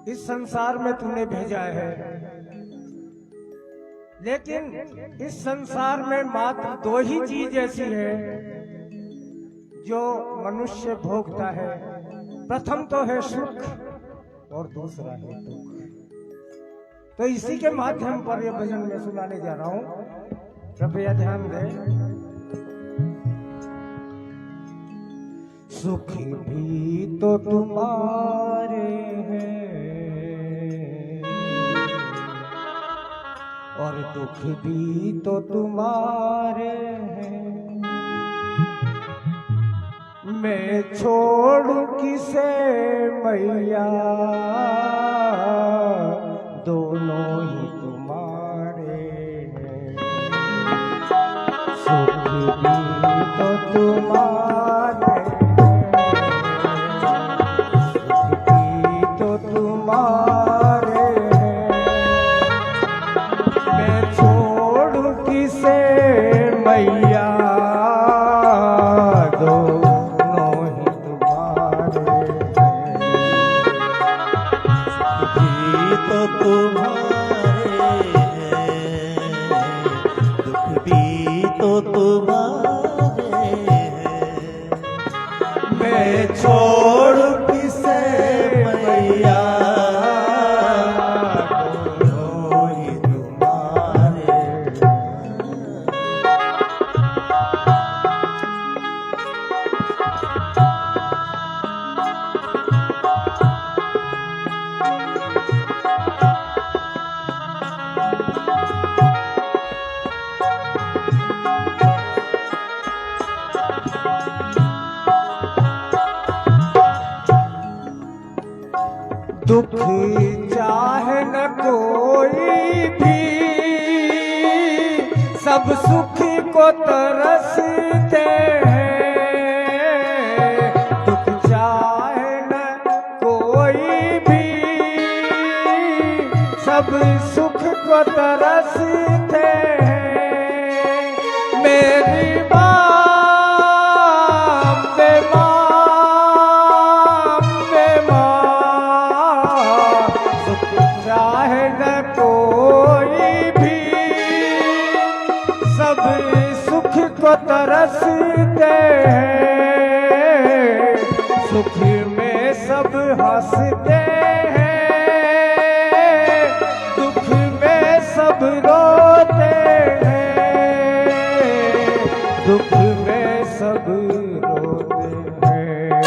इस संसार में तूने भेजा है, लेकिन इस संसार में मात्र दो ही चीज ऐसी है जो मनुष्य भोगता है। प्रथम तो है सुख और दूसरा है दुख। तो इसी के माध्यम पर यह भजन में सुनाने जा रहा हूं, कृपया ध्यान दें। सुख भी तो तुम्हारे हैं और दुख भी तो तुम्हारे हैं। मैं छोड़ू किसे मैया, दोनों ही तुम्हारे हैं। सुख भी तो तुम्हारे, सुख भी तो तुम्हारे हैं। मैं छोड़ू किसे मैया, छोड़ किसे मैया, दोनों ही तुम्हारे। दुख चाहे न कोई भी, सब सुख को तरसते हैं। दुख चाहे न कोई भी, सब सुख को तरसते हैं। मेरी तरसते हैं। सुख में सब हंसते हैं, दुख में सब रोते हैं। दुख में सब रोते हैं।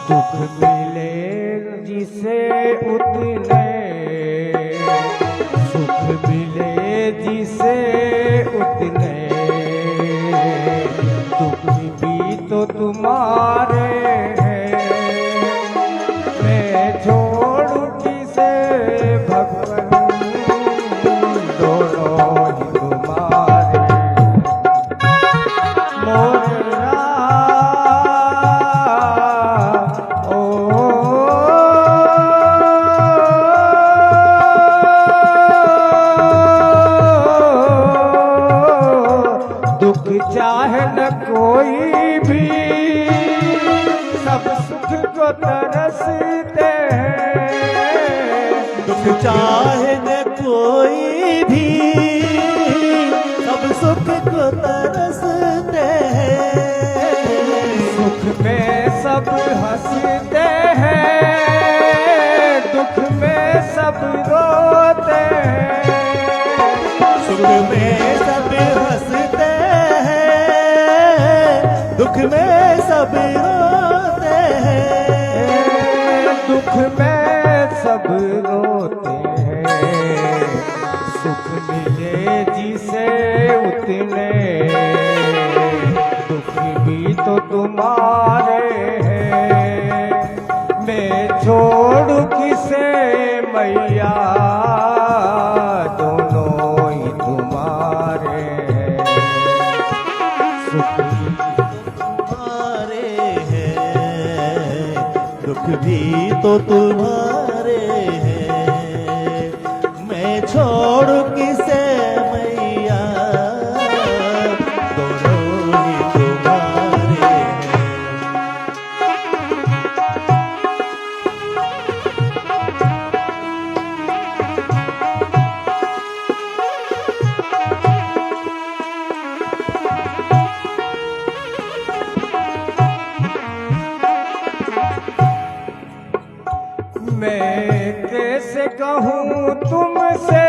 दुख मिले जिसे उतने, सुख मिले जिसे उतने। तो तुम्हारे हैं, मैं छोड़ू किसे भगवान, दोनों ही तुम्हारे। मोरा दुख चाहे न कोई भी, सब सुख को तरसते हैं। दुख चाहे न कोई भी, सब सुख को तरसते हैं। सुख में सब हंसते हैं, दुख में सब रोते हैं। सुख में सब हंसते हैं, दुख में सब रोते हैं। दुख में सब रोते हैं। सुख मिले जिसे उतने, दुख भी तो तुम्हारे हैं। मैं छोड़ू किसे मैया, दोनों ही तुम्हारे हैं। सुख दुख भी तो तुम्हारे हैं। मैं छोड़ू किसे मैया, दोनों ही तुम्हारे हैं। मैं कैसे कहूँ तुमसे,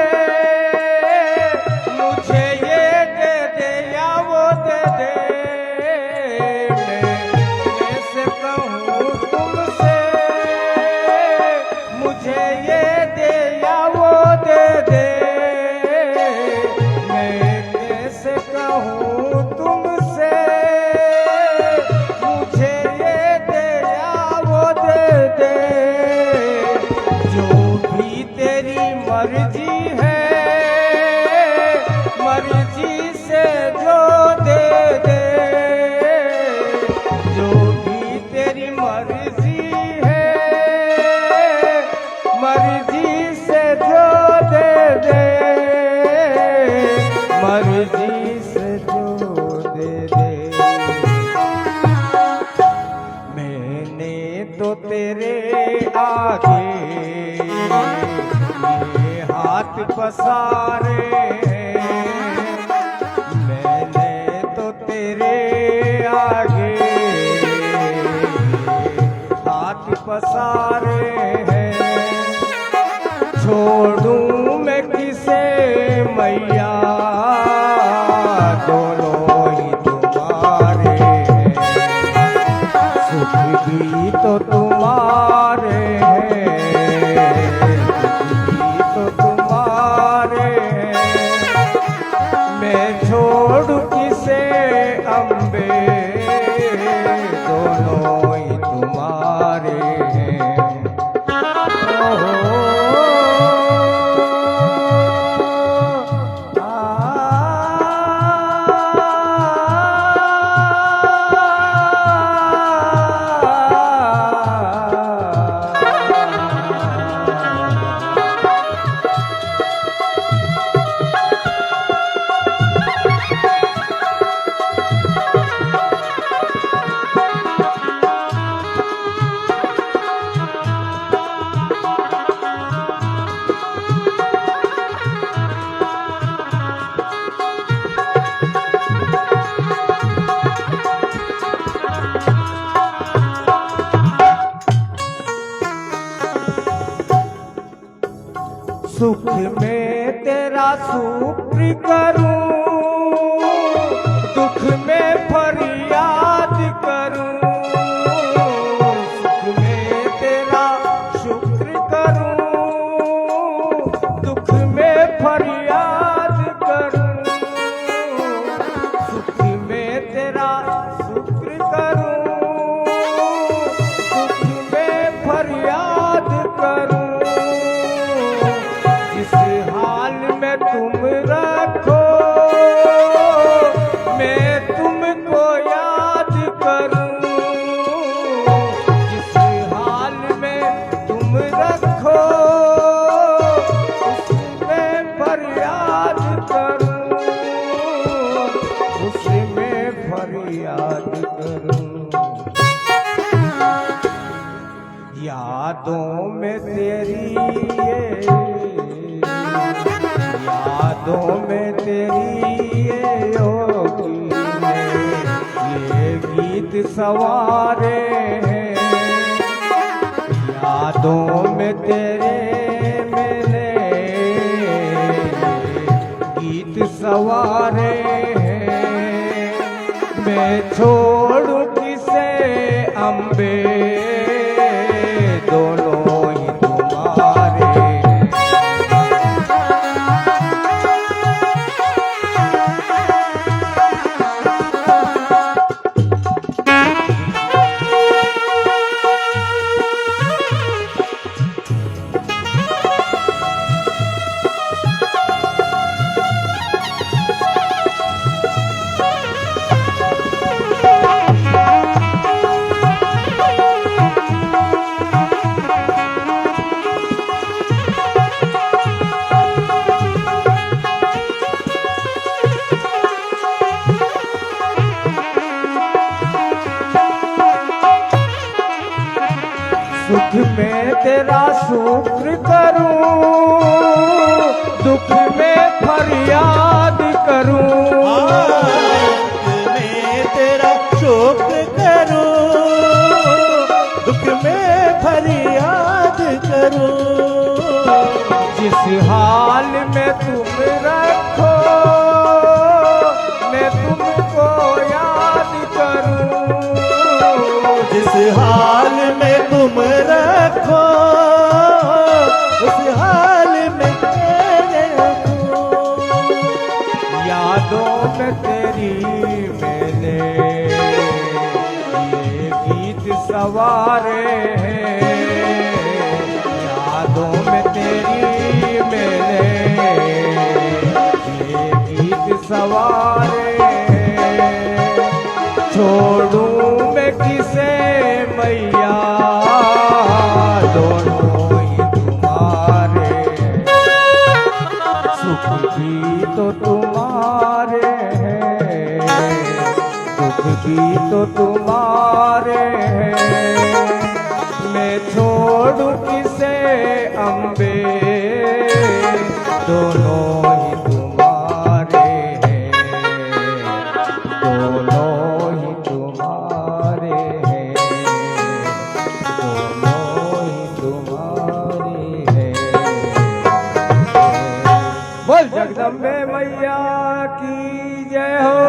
मुझे ये दे दे या वो दे दे। मैं कैसे कहूँ तुमसे, मुझे ये दे या वो दे दे। मैं कैसे कहूँ तुमसे, मुझे ये दे या वो दे दे। जो भी तेरी मर्जी है, मर्जी से जो दे दे। जो भी तेरी मर्जी है, मर्जी से जो दे दे। मर्जी से जो दे दे। मैंने तो तेरे आगे ये हाथ पसारे हैं। मैंने तो तेरे आगे हाथ पसारे हैं। छोड़ूं मैं किसे मैया, दोनों ही तुम्हारे हैं। सुख भी तो तुम्हारे हैं, दुख भी तो तुम्हारे हैं। मैं छोड़ूं किसे अम्बे, दोनों ही तुम्हारे हैं। सुख में तेरा शुक्र करूं, दुख में फरियाद करूं। सुख में तेरा शुक्र करूं, दुख में फरियाद करूं। सुख में तेरा शुक्र करूं, दुख में फरियाद करूं। जिस हाल में तुम रखो, मैं तुमको याद करूं। जिस हाल में तुम रखो, उसमें फरियाद करूं। उसमें फरियाद करूं। यादों में तेरी यादों में तेरी ये होगी, ये गीत सवारे हैं। यादों में तेरे मैंने गीत सवारे हैं। मैं छोड़ूं किसे अम्बे, दोनों ही तुम्हारे। सुख में तेरा शुक्र करूं, दुख में फरियाद करूं। दुख में तेरा शुक्र करूं, दुख में फरियाद करूं। करूं। जिस हाल में तुम रखो मैं तुमको याद करूं। जिस हाल में तुम रखो उस हाल में मैं रखूं। यादों में तेरी मैंने ये गीत सवारे हैं। यादों में तेरी मैंने ये गीत सवारे हैं। छोड़ूं मैं किसे मैया दोनों ही तुम्हारे। सुख भी तो तुम्हारे हैं दुख भी तो तुम्हारे हैं। मैं छोड़ू किसे अम्बे दोनों ही तुम्हारे हैं। दोनों ही तुम्हारे हैं। दोनों ही तुम्हारे हैं। बोल जगदम्बे मैया की जय हो।